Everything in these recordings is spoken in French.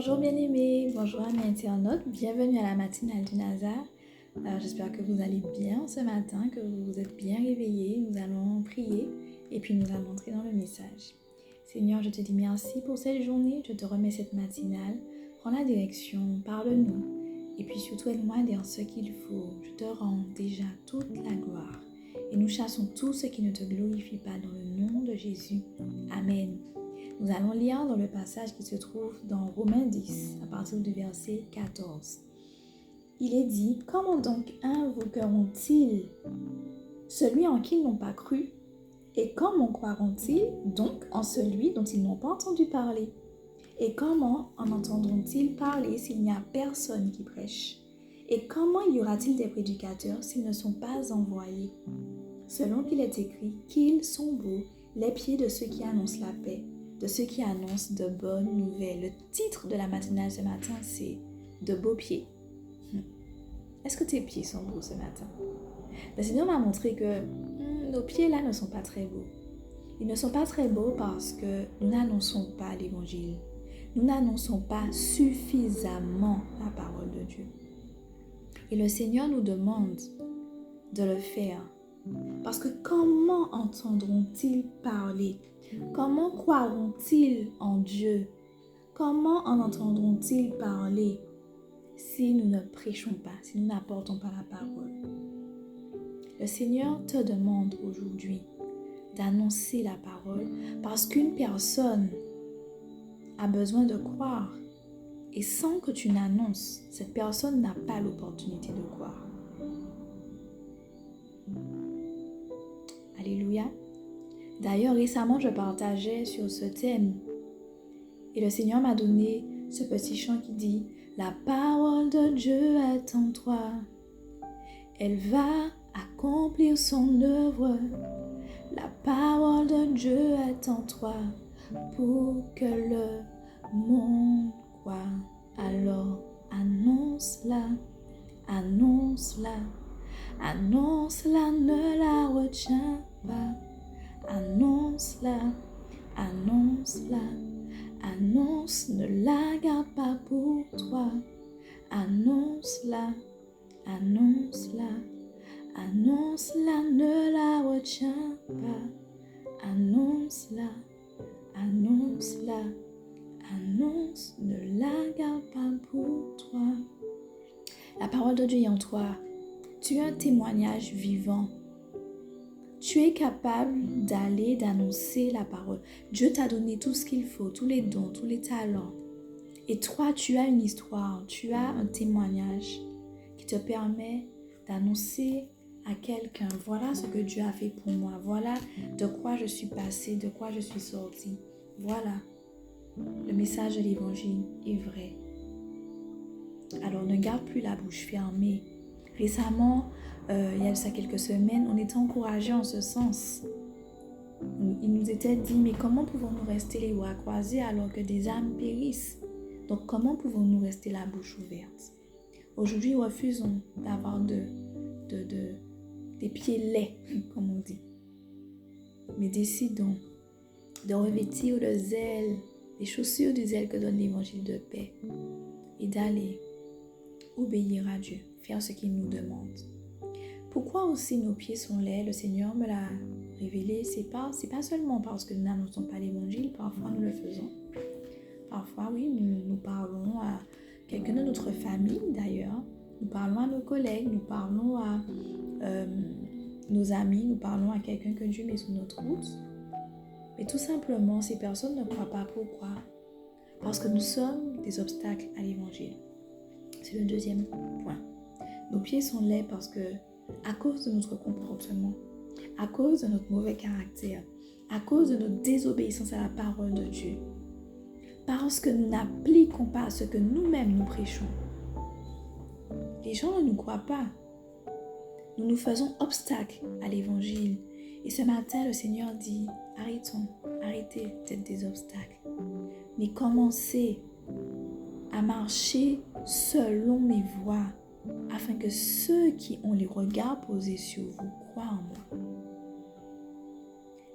Bonjour bien-aimés, bonjour amis internautes, bienvenue à la matinale du Nazar. J'espère que vous allez bien ce matin, que vous vous êtes bien réveillés. Nous allons prier et puis nous allons entrer dans le message. Seigneur, je te dis merci pour cette journée, je te remets cette matinale. Prends la direction, parle-nous et puis surtout aide-moi à dire ce qu'il faut. Je te rends déjà toute la gloire et nous chassons tout ce qui ne te glorifie pas dans le nom de Jésus. Amen. Nous allons lire dans le passage qui se trouve dans Romains 10, à partir du verset 14. Il est dit, « Comment donc invoqueront-ils celui en qui ils n'ont pas cru? Et comment croiront-ils donc en celui dont ils n'ont pas entendu parler? Et comment en entendront-ils parler s'il n'y a personne qui prêche? Et comment y aura-t-il des prédicateurs s'ils ne sont pas envoyés? Selon qu'il est écrit, qu'ils sont beaux les pieds de ceux qui annoncent la paix, de ceux qui annoncent de bonnes nouvelles. » Le titre de la matinale ce matin, c'est « De beaux pieds ». Est-ce que tes pieds sont beaux ce matin? Le Seigneur m'a montré que nos pieds là ne sont pas très beaux. Ils ne sont pas très beaux parce que nous n'annonçons pas l'évangile. Nous n'annonçons pas suffisamment la parole de Dieu. Et le Seigneur nous demande de le faire. Parce que comment entendront-ils parler? Comment croiront-ils en Dieu? Comment en entendront-ils parler si nous ne prêchons pas, si nous n'apportons pas la parole? Le Seigneur te demande aujourd'hui d'annoncer la parole parce qu'une personne a besoin de croire. Et sans que tu n'annonces, cette personne n'a pas l'opportunité de croire. Alléluia. D'ailleurs, récemment, je partageais sur ce thème et le Seigneur m'a donné ce petit chant qui dit « La parole de Dieu est en toi, elle va accomplir son œuvre. La parole de Dieu est en toi pour que le monde croie. Alors annonce-la, annonce-la, annonce-la, ne la retiens pas. Annonce-la, annonce-la, annonce, ne la garde pas pour toi. Annonce-la, annonce-la, annonce-la, ne la retiens pas. Annonce-la, annonce-la, annonce, ne la garde pas pour toi. La parole de Dieu est en toi. Tu es un témoignage vivant. Tu es capable d'aller, d'annoncer la parole. Dieu t'a donné tout ce qu'il faut, tous les dons, tous les talents. Et toi, tu as une histoire, tu as un témoignage qui te permet d'annoncer à quelqu'un, voilà ce que Dieu a fait pour moi, voilà de quoi je suis passée, de quoi je suis sortie. Voilà, le message de l'évangile est vrai. Alors ne garde plus la bouche fermée. Récemment, il y a de ça quelques semaines, on était encouragés en ce sens. Il nous était dit, mais comment pouvons-nous rester les bras croisés alors que des âmes périssent? Donc comment pouvons-nous rester la bouche ouverte? Aujourd'hui, refusons d'avoir des pieds laids, comme on dit. Mais décidons de revêtir le zèle, les chaussures du zèle que donne l'évangile de paix et d'aller obéir à Dieu, faire ce qu'il nous demande. Pourquoi aussi nos pieds sont laids? Le Seigneur me l'a révélé. C'est pas seulement parce que nous n'annonçons pas l'évangile, parfois nous le faisons. Parfois, oui, nous parlons à quelqu'un de notre famille d'ailleurs. Nous parlons à nos collègues, nous parlons à nos amis, nous parlons à quelqu'un que Dieu met sur notre route. Mais tout simplement, ces personnes ne croient pas. Pourquoi? Parce que nous sommes des obstacles à l'évangile. C'est le deuxième point. Nos pieds sont laids parce que, à cause de notre comportement, à cause de notre mauvais caractère, à cause de notre désobéissance à la parole de Dieu, parce que nous n'appliquons pas ce que nous-mêmes nous prêchons, les gens ne nous croient pas. Nous nous faisons obstacle à l'évangile. Et ce matin, le Seigneur dit, arrêtez d'être des obstacles. Mais commencez à marcher selon mes voies, afin que ceux qui ont les regards posés sur vous croient en moi.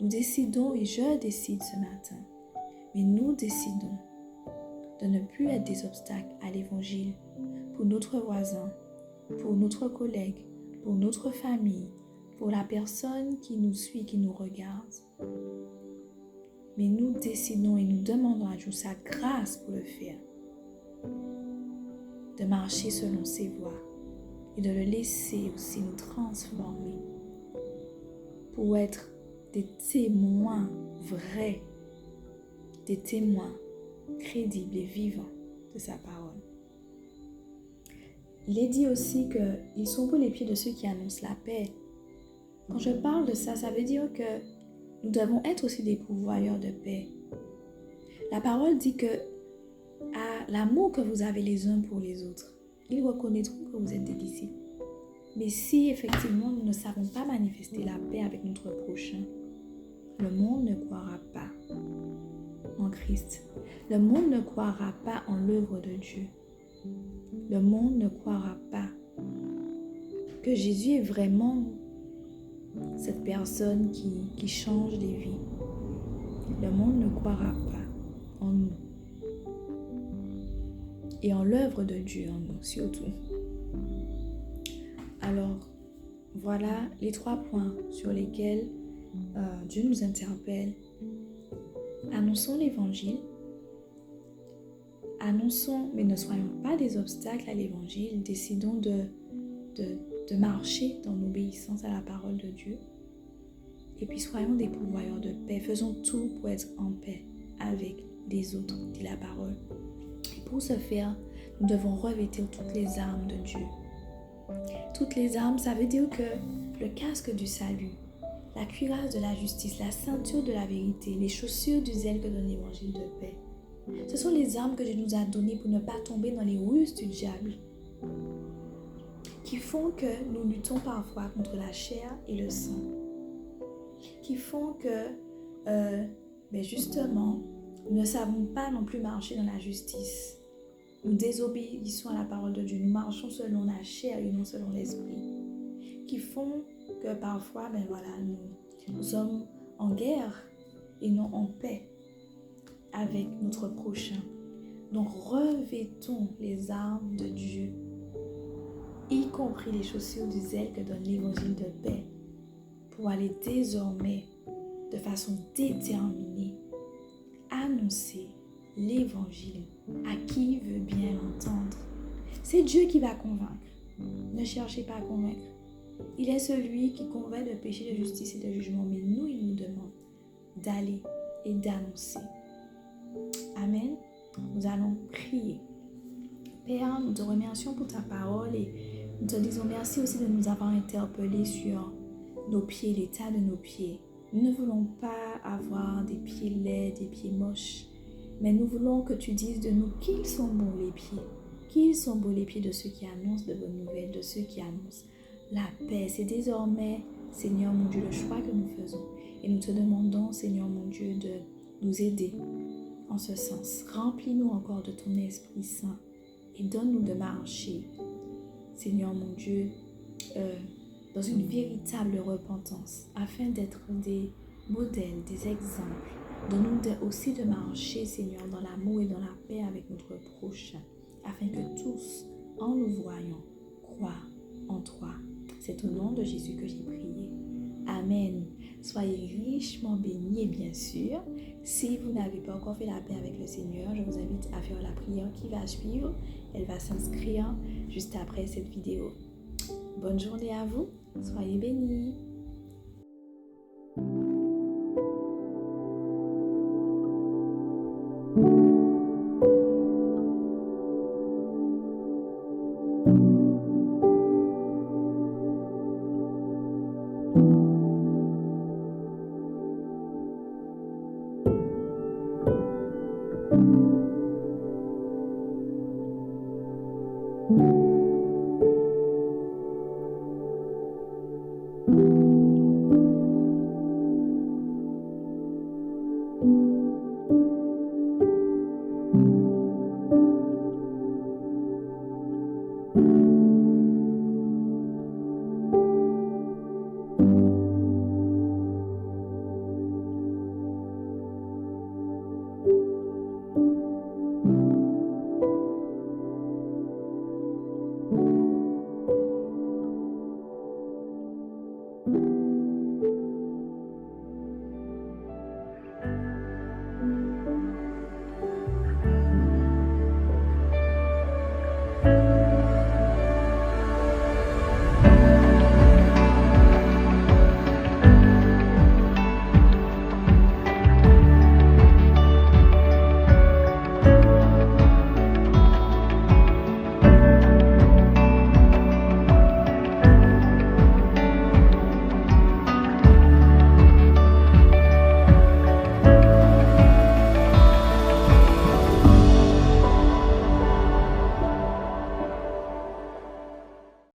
Nous décidons, et je décide ce matin, mais nous décidons de ne plus être des obstacles à l'évangile pour notre voisin, pour notre collègue, pour notre famille, pour la personne qui nous suit, qui nous regarde. Mais nous décidons et nous demandons à Dieu sa grâce pour le faire, de marcher selon ses voies et de le laisser aussi nous transformer pour être des témoins vrais, des témoins crédibles et vivants de sa parole. Il est dit aussi qu'ils sont pour les pieds de ceux qui annoncent la paix. Quand je parle de ça, ça veut dire que nous devons être aussi des pourvoyeurs de paix. La parole dit que à l'amour que vous avez les uns pour les autres, ils reconnaîtront que vous êtes des disciples. Mais si effectivement nous ne savons pas manifester la paix avec notre prochain, le monde ne croira pas en Christ. Le monde ne croira pas en l'œuvre de Dieu. Le monde ne croira pas que Jésus est vraiment cette personne qui change les vies. Le monde ne croira pas en nous et en l'œuvre de Dieu en nous surtout. Alors, voilà les 3 points sur lesquels Dieu nous interpelle. Annonçons l'évangile. Annonçons, mais ne soyons pas des obstacles à l'évangile. Décidons de marcher dans l'obéissance à la parole de Dieu. Et puis soyons des pourvoyeurs de paix. Faisons tout pour être en paix avec les autres, dit la parole. Et pour ce faire, nous devons revêtir toutes les armes de Dieu. Toutes les armes, ça veut dire que le casque du salut, la cuirasse de la justice, la ceinture de la vérité, les chaussures du zèle que donne l'évangile de paix. Ce sont les armes que Dieu nous a données pour ne pas tomber dans les ruses du diable, qui font que nous luttons parfois contre la chair et le sang, qui font que, justement, nous ne savons pas non plus marcher dans la justice. Nous désobéissons à la parole de Dieu, nous marchons selon la chair et non selon l'esprit, qui font que parfois, nous sommes en guerre et non en paix avec notre prochain. Donc revêtons les armes de Dieu, y compris les chaussures du zèle que donne l'évangile de paix, pour aller désormais de façon déterminée annoncer l'évangile à qui veut bien l'entendre. C'est Dieu qui va convaincre. Ne cherchez pas à convaincre. Il est celui qui convainc de péché, de justice et de jugement. Mais nous, il nous demande d'aller et d'annoncer. Amen. Nous allons prier. Père, nous te remercions pour ta parole et nous te disons merci aussi de nous avoir interpellés sur nos pieds, l'état de nos pieds. Nous ne voulons pas avoir des pieds laids, des pieds moches, mais nous voulons que tu dises de nous qu'ils sont bons les pieds. Qu'ils sont beaux les pieds de ceux qui annoncent de bonnes nouvelles, de ceux qui annoncent la paix. C'est désormais, Seigneur mon Dieu, le choix que nous faisons. Et nous te demandons, Seigneur mon Dieu, de nous aider en ce sens. Remplis-nous encore de ton Esprit Saint et donne-nous de marcher, Seigneur mon Dieu, dans une véritable repentance, afin d'être des modèles, des exemples. Donne-nous aussi de marcher, Seigneur, dans l'amour et dans la paix avec notre prochain, afin que tous, en nous voyant, croient en toi. C'est au nom de Jésus que j'ai prié. Amen. Soyez richement bénis et bien sûr, si vous n'avez pas encore fait la paix avec le Seigneur, je vous invite à faire la prière qui va suivre. Elle va s'inscrire juste après cette vidéo. Bonne journée à vous. Soyez bénis.